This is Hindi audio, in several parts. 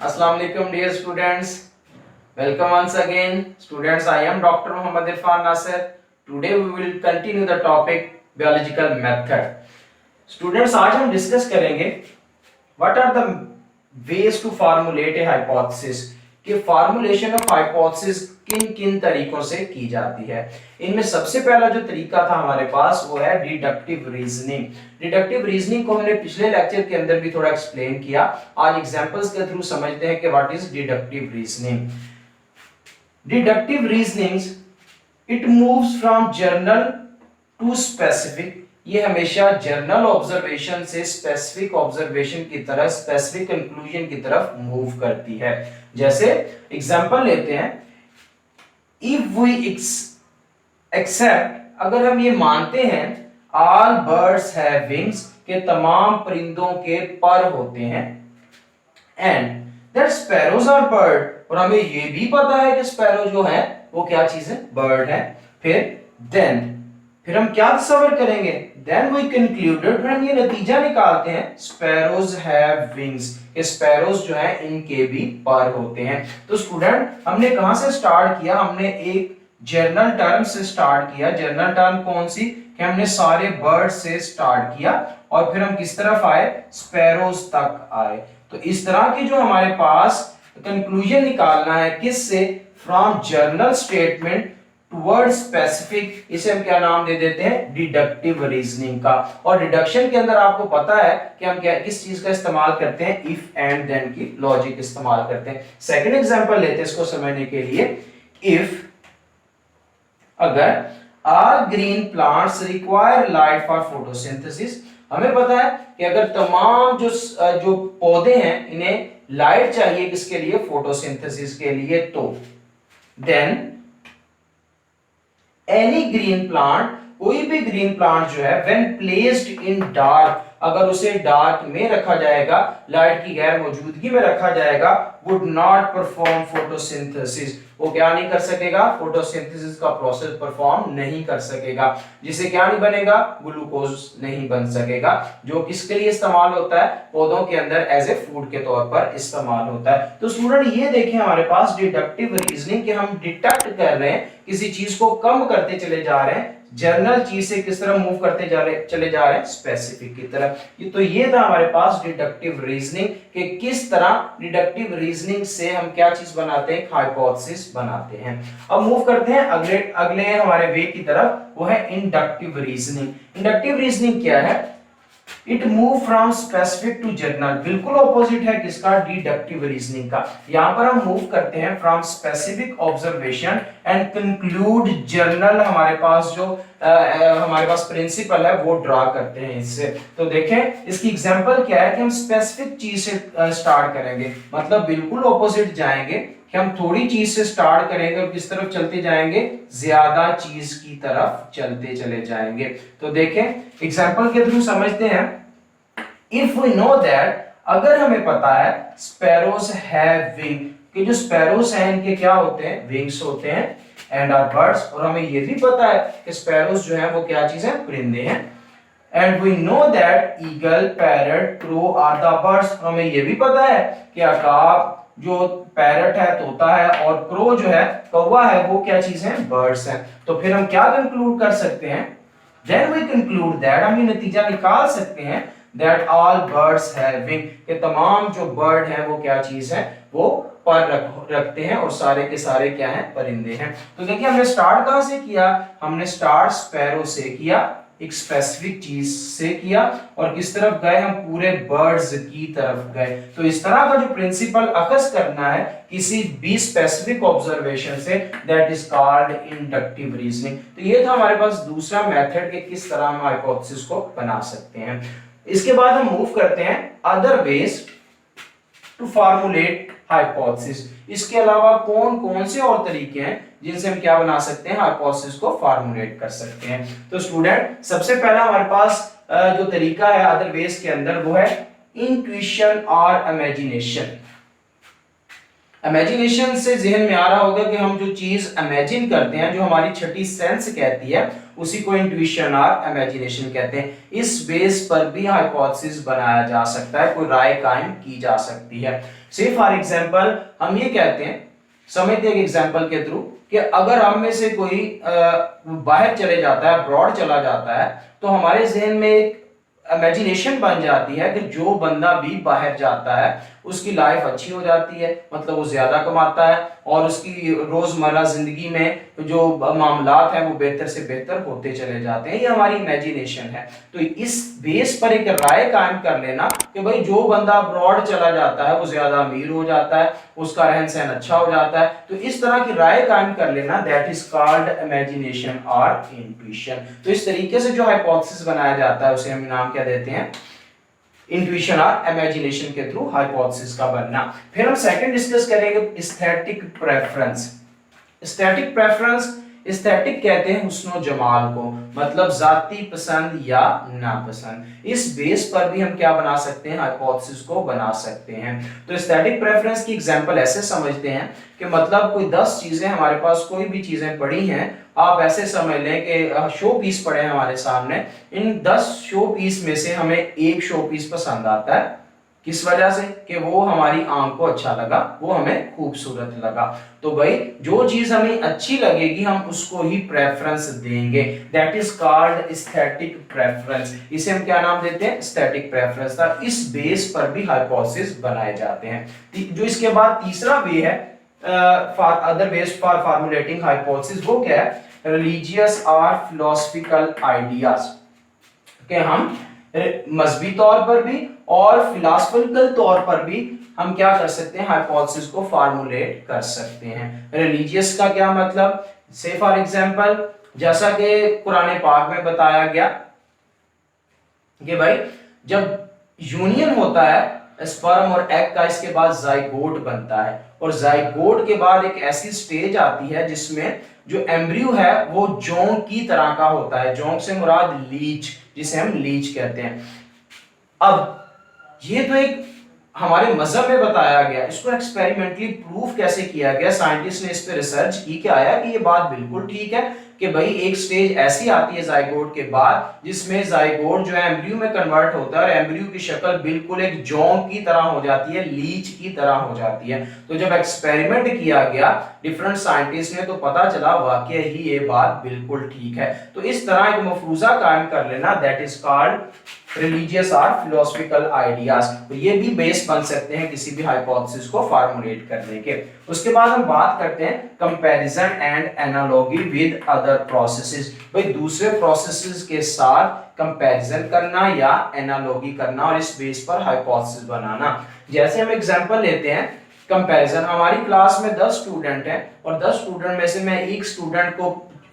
Assalamu alaikum dear students. Welcome once again. Students, I am Dr. Muhammad Irfan Nasir. Today we will continue the topic biological method. Students, आज हम डिस्कस करेंगे what are the ways to formulate a hypothesis कि फॉर्मुलेशन ऑफ हाइपोथेसिस किन किन तरीकों से की जाती है। इनमें सबसे पहला जो तरीका था हमारे पास वो है डिडक्टिव रीजनिंग। डिडक्टिव रीजनिंग को हमने पिछले लेक्चर के अंदर भी थोड़ा एक्सप्लेन किया। आज एग्जांपल्स के थ्रू समझते हैं कि what is deductive reasoning. Deductive reasoning it moves from general to specific. ये हमेशा जनरल ऑब्जर्वेशन से स्पेसिफिक ऑब्जर्वेशन की तरफ, स्पेसिफिक कंक्लूजन की तरफ मूव करती है। जैसे एग्जांपल लेते हैं, इफ वी एक्सेप्ट, अगर हम ये मानते हैं ऑल बर्ड्स हैव विंग्स के तमाम परिंदों के पर होते हैं, and that sparrows are bird, और हमें ये भी पता है कि स्पैरो जो है वो क्या चीज है, बर्ड है। फिर हम क्या तस्वीर करेंगे, देन वी कंक्लूडेड, फिर हम ये नतीजा निकालते हैं स्पैरोज हैव विंग्स, कि स्पैरोज जो है इनके भी पर होते हैं। तो स्टूडेंट, हमने कहां से स्टार्ट किया, हमने एक जनरल टर्म से स्टार्ट किया। जनरल टर्म कौन सी, कि हमने सारे बर्ड से स्टार्ट किया और फिर हम किस तरफ आए, स्पैरोज तक आए। तो इस तरह की जो हमारे पास कंक्लूजन निकालना है, किससे, from general statement toward specific, इसे हम क्या नाम दे देते हैं, डिडक्टिव रीजनिंग का। और डिडक्शन के अंदर आपको पता है कि हम क्या किस चीज का इस्तेमाल करते हैं, इफ एंड देन की लॉजिक इस्तेमाल करते हैं। सेकंड एग्जांपल लेते हैं इसको समझने के लिए। इफ, अगर all green plants require light for photosynthesis, हमें पता है कि अगर तमाम जो पौधे हैं इन्हें लाइट चाहिए किसके लिए, फोटोसिंथेसिस के लिए, तो देन एनी ग्रीन प्लांट, कोई भी ग्रीन प्लांट जो है, व्हेन प्लेस्ड इन डार्क, अगर उसे डार्क में रखा जाएगा, लाइट की गैर मौजूदगी में रखा जाएगा, वुड नॉट परफॉर्म फोटोसिंथेसिस, वो क्या नहीं कर सकेगा, फोटोसिंथेसिस का प्रोसेस परफॉर्म नहीं कर सकेगा, जिसे क्या नहीं बनेगा, ग्लूकोज नहीं बन सकेगा, जो किसके लिए इस्तेमाल होता है, पौधों के अंदर एज ए फूड के तौर पर इस्तेमाल होता है। तो स्टूडेंट, ये देखें हमारे पास डिडक्टिव रीजनिंग के हम डिटेक्ट कर रहे हैं, किसी चीज को कम करते चले जा रहे हैं, जनरल चीज से किस तरह मूव करते चले जा रहे हैं, स्पेसिफिक की तरफ। ये था हमारे पास डिडक्टिव रीजनिंग, कि किस तरह डिडक्टिव रीजनिंग से हम क्या चीज बनाते हैं, हाइपोथेसिस बनाते हैं। अब मूव करते हैं अगले हमारे वे की तरफ, वो है इंडक्टिव रीजनिंग। इंडक्टिव रीजनिंग क्या है, it move from specific to general, बिल्कुल ऑपोजिट है किसका, डिडक्टिव रीजनिंग का। यहां पर हम मूव करते हैं from specific observation and conclude general, हमारे पास जो हमारे पास प्रिंसिपल है वो ड्रा करते हैं इससे। तो देखें इसकी एग्जांपल क्या है, कि हम स्पेसिफिक चीज से स्टार्ट करेंगे, मतलब बिल्कुल ऑपोजिट जाएंगे, कि हम थोड़ी चीज से स्टार्ट करेंगे और किस तरफ चलते जाएंगे, ज्यादा चीज की तरफ चलते चले जाएंगे। तो देखें एग्जांपल के थ्रू समझते हैं। इफ वी नो दैट, अगर हमें पता है स्पैरोज हैव विंग, कि जो स्पैरोज हैं इनके क्या होते हैं, विंग्स होते हैं, एंड आर बर्ड्स, और हमें ये भी पता है कि स्पैरोज जो है वो क्या चीज है, परिंदे हैं। And we know that eagle, parrot, crow are the birds, हमें ये भी पता है कि अकाब, जो पैरट है तोता है, और क्रो जो है कौवा है, वो क्या चीज है, बर्ड्स हैं। तो फिर हम क्या कंक्लूड कर सकते हैं, देन वी कंक्लूड दैट, हम ये नतीजा निकाल सकते हैं that all birds have wing, कि तमाम जो बर्ड हैं वो क्या चीज है, वो पर रखते हैं, और सारे के सारे क्या हैं, परिंदे हैं। तो देखिए हमने स्टार्ट कहां से किया, हमने स्टार्ट स्पैरो से किया, एक स्पेसिफिक चीज से किया, और किस तरफ गए, हम पूरे बर्ड्स की तरफ गए। तो इस तरह का जो प्रिंसिपल अखज करना है किसी भी स्पेसिफिक ऑब्जर्वेशन से, that is called inductive reasoning. तो ये था हमारे पास दूसरा मेथड कि किस तरह हम हाइपोथेसिस को बना सकते हैं। इसके बाद हम मूव करते हैं other ways to formulate hypothesis. इसके अलावा कौन कौन से और तरीके हैं जिनसे हम क्या बना सकते हैं, हाइपोथेसिस को फॉर्मुलेट कर सकते हैं। तो स्टूडेंट, सबसे पहला हमारे पास जो तरीका है अदर वेज के अंदर, वो है इंट्यूशन और इमेजिनेशन। इमेजिनेशन से जहन में आ रहा होगा कि हम जो चीज इमेजिन करते हैं, जो हमारी छठी सेंस कहती है, उसी को इंट्यूशन और इमेजिनेशन कहते हैं। इस बेस पर भी हाइपोथेसिस बनाया जा सकता है, कोई राय कायम की जा सकती है। से फॉर एग्जांपल हम ये कहते हैं, समझते हैं एग्जांपल के थ्रू, कि अगर हम में से कोई बाहर चले जाता है, अब्रॉड चला जाता है, तो हमारे जहन में एक इमेजिनेशन बन जाती है कि जो बंदा भी बाहर जाता है उसकी लाइफ अच्छी हो जाती है, मतलब वो ज्यादा कमाता है और उसकी रोजमर्रा जिंदगी में जो मामलात हैं वो बेहतर से बेहतर होते चले जाते हैं। ये हमारी इमेजिनेशन है। तो इस बेस पर एक राय कायम कर लेना कि भाई जो बंदा अब्रॉड चला जाता है वो ज्यादा अमीर हो जाता है, उसका रहन सहन अच्छा हो जाता है, तो इस तरह की राय कायम कर लेना, दैट इज कॉल्ड इमेजिनेशन और इंट्यूशन। तो इस तरीके से जो हाइपोथेसिस बनाया जाता है उसे हम नाम क्या देते हैं, इंट्यूशन और इमेजिनेशन के थ्रू हाइपोथेसिस का बनना। फिर हम सेकंड डिस्कस करेंगे aesthetic preference. Aesthetic preference, aesthetic कहते हैं हुस्न और जमाल को, मतलब जाती पसंद या नापसंद। इस बेस पर भी हम क्या बना सकते हैं, हाइपोथेसिस को बना सकते हैं। तो एस्थेटिक प्रेफरेंस की एग्जांपल ऐसे समझते हैं कि मतलब कोई 10 चीजें हमारे पास, कोई भी चीजें पड़ी हैं, आप ऐसे समझ लें कि शो पीस पड़े हैं हमारे सामने, इन 10 शो पीस में से हमें एक शो पीस पसंद आता है, किस वजह से, कि वो हमारी आंख को अच्छा लगा, वो हमें खूबसूरत लगा। तो भाई जो चीज हमें अच्छी लगेगी हम उसको ही प्रेफरेंस देंगे, that is called aesthetic preference. इसे हम क्या नाम देते हैं, एस्थेटिक प्रेफरेंस था। इस बेस पर भी हाइपोथेसिस बनाए जाते हैं। जो इसके बाद तीसरा वे है, for other ways for formulating hypothesis, वो क्या है, रिलीजियस और फिलोसफिकल आइडियाज, कि हम मजहबी तौर पर भी और फिलोसफिकल तौर पर भी हम क्या कर सकते हैं, हाइपोथेसिस को फार्मुलेट कर सकते हैं। रिलीजियस का क्या मतलब, से फॉर एग्जांपल जैसा कि कुरान पाक में बताया गया कि भाई जब यूनियन होता है स्पर्म और एग का, इसके बाद जाइगोट बनता है, और जाइगोट के बाद एक ऐसी स्टेज आती है जिसमें जो एम्ब्रियो है वो जोंक की तरह का होता है। जोंक से मुराद लीच, जिसे हम लीच कहते हैं। अब ये तो एक हमारे मजहब में बताया गया, इसको एक्सपेरिमेंटली प्रूफ कैसे किया गया, साइंटिस्ट ने इस पे रिसर्च की, क्या आया कि ये बात बिल्कुल ठीक है कि भाई एक स्टेज ऐसी आती है जाइगोट के बाद जिसमें जाइगोट जो है एम्ब्रियो में कन्वर्ट होता है और एम्ब्रियो की शक्ल बिल्कुल एक जोंक की तरह हो जाती है, लीच की तरह हो जाती है। तो जब एक्सपेरिमेंट किया गया डिफरेंट साइंटिस्ट ने, तो पता चला वाकई ही ये बात बिल्कुल ठीक है। तो इस तरह एक मफरूजा कायम कर लेना, दैट इज कॉल्ड रिलीजियस और फिलोसफिकल आइडियाज। तो ये भी बेस बन सकते हैं किसी भी हाइपोथेसिस को फार्मुलेट करने के। उसके बाद हम बात करते हैं comparison and analogy with other processes. भाई दूसरे प्रोसेसेस के साथ कंपैरिजन करना या एनालॉजी करना और इस बेस पर हाइपोथेसिस बनाना। जैसे हम एग्जांपल लेते हैं कंपैरिजन, हमारी क्लास में 10 स्टूडेंट हैं और 10 स्टूडेंट में से मैं एक स्टूडेंट को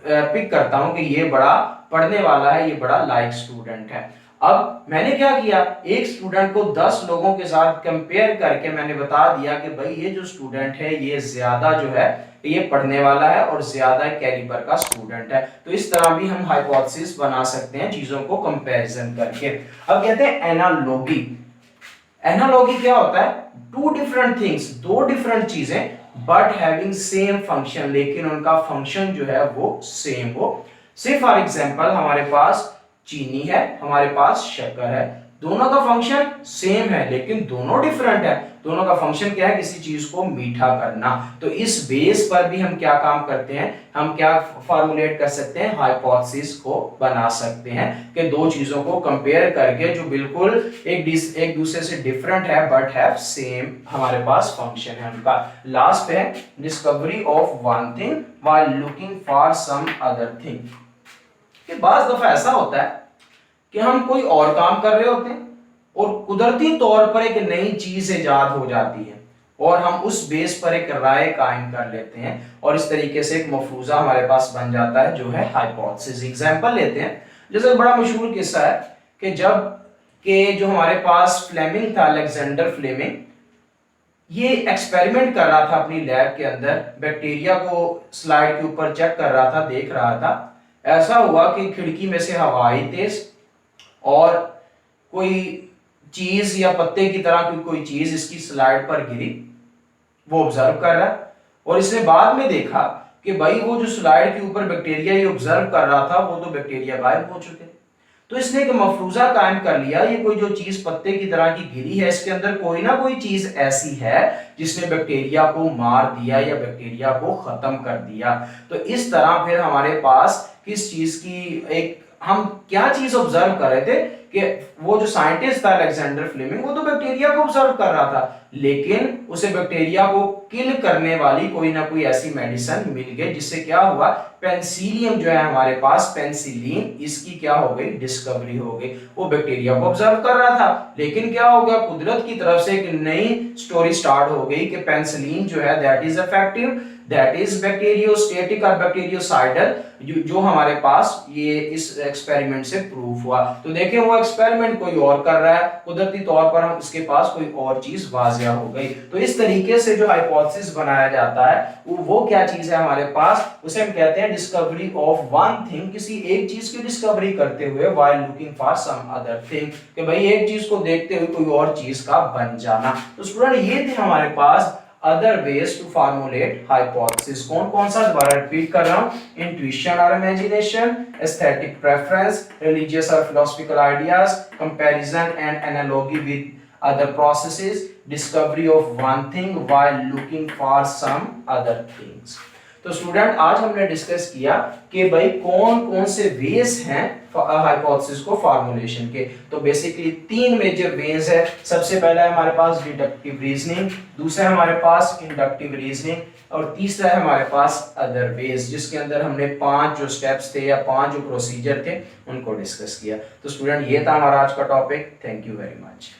पिक करता हूं कि ये बड़ा पढ़ने वाला है, ये बड़ा लाइक स्टूडेंट है। अब मैंने क्या किया, एक स्टूडेंट को 10 लोगों के साथ कंपेयर करके मैंने बता दिया कि भाई ये जो स्टूडेंट है ये ज्यादा जो है ये पढ़ने वाला है और ज्यादा कैलिबर का स्टूडेंट है। तो इस तरह भी हम हाइपोथेसिस बना सकते हैं चीजों को कंपैरिजन करके। अब कहते हैं एनालॉजी। एनालॉजी क्या होता है, टू डिफरेंट थिंग्स, दो डिफरेंट चीजें बट हैविंग सेम फंक्शन, लेकिन उनका फंक्शन जो है वो सेम हो। से फॉर एग्जांपल हमारे पास चीनी है, हमारे पास शक्कर है, दोनों का फंक्शन सेम है लेकिन दोनों डिफरेंट है। दोनों का फंक्शन क्या है, किसी चीज को मीठा करना। तो इस बेस पर भी हम क्या काम करते हैं, हम क्या फार्मुलेट कर सकते हैं, हाइपोथेसिस को बना सकते हैं कि दो चीजों को कंपेयर करके जो बिल्कुल एक दूसरे से डिफरेंट है बट हैव सेम हमारे पास फंक्शन है उनका। लास्ट है discovery of one thing while looking for some other thing. कि बाज़ दफा ऐसा होता है कि हम कोई और काम कर रहे होते हैं और कुदरती तौर पर एक नई चीज इजाद हो जाती है और हम उस बेस पर एक राय कायम कर लेते हैं और इस तरीके से एक मफरूजा हमारे पास बन जाता है जो है हाइपोथेसिस। एग्जांपल लेते हैं, जैसे बड़ा मशहूर किस्सा है कि जब के जो हमारे पास फ्लेमिंग था, अलेक्जेंडर फ्लेमिंग, ये एक्सपेरिमेंट कर रहा था अपनी लैब के अंदर, बैक्टीरिया को स्लाइड के ऊपर चेक कर रहा था, देख रहा था। ऐसा हुआ कि खिड़की में से हवा आई तेज और कोई चीज या पत्ते की तरह की कोई चीज इसकी स्लाइड पर गिरी। वो ऑब्जर्व कर रहा है, और इसने बाद में देखा कि भाई वो जो स्लाइड के ऊपर बैक्टीरिया ये ऑब्जर्व कर रहा था वो तो बैक्टीरिया गायब हो चुके। तो इसने एक मफरूजा कायम कर लिया, ये कोई जो चीज पत्ते की तरह की गिरी है, इसके अंदर कोई ना कोई चीज ऐसी है जिसने बैक्टीरिया को मार दिया या बैक्टीरिया को खत्म कर दिया। तो इस तरह फिर हमारे पास किस चीज की एक, हम क्या चीज ऑब्जर्व कर रहे थे कि वो जो साइंटिस्ट था अलेक्जेंडर फ्लेमिंग, वो तो बैक्टीरिया को ऑब्जर्व कर रहा था, लेकिन उसे बैक्टीरिया को किल करने वाली कोई ना कोई ऐसी मेडिसिन मिल गई जिससे क्या हुआ, पेनिसिलियम जो है हमारे पास, पेनिसिलिन, इसकी क्या हो गई, डिस्कवरी हो गई। वो बैक्टीरिया को ऑब्जर्व कर रहा था, लेकिन क्या हो गया, कुदरत की तरफ से एक नई स्टोरी स्टार्ट हो गई कि पेनिसिलिन जो है that is effective, that is bacteriostatic और बैक्टीरियोसाइडल, जो हमारे पास ये इस एक्सपेरिमेंट से प्रूफ हुआ। तो देखें वो एक्सपेरिमेंट कोई और कर रहा है, कुदरती तौर पर हम इसके पास कोई और चीज वाजिया हो गई। तो इस तरीके से जो हाइपोथेसिस बनाया जाता है वो क्या चीज है हमारे पास, उसे हम कहते हैं डिस्कवरी ऑफ वन थिंग, किसी एक चीज की डिस्कवरी करते हुए while looking for some other thing, कि भाई एक चीज को देखते हुए कोई और चीज का बन जाना। तो स्टूडेंट ये थे हमारे पास other ways to formulate hypothesis। कौन कौन सा, दोबारा रिपीट कर रहा हूं, intuition और imagination, aesthetic preference, religious और philosophical ideas, comparison and analogy with other processes, discovery of one thing while looking for some other things। तो स्टूडेंट आज हमने डिस्कस किया कि भाई कौन कौन से वेज हैं हाइपोथेसिस को फॉर्मुलेशन के। तो बेसिकली तीन मेजर वेज है। सबसे पहला है हमारे पास डिडक्टिव रीजनिंग, दूसरा है हमारे पास इंडक्टिव रीजनिंग, और तीसरा है हमारे पास अदर वेज, जिसके अंदर हमने 5 जो स्टेप्स थे या 5 जो प्रोसीजर थे उनको डिस्कस किया। तो स्टूडेंट ये था हमारा आज का topic. Thank you very much.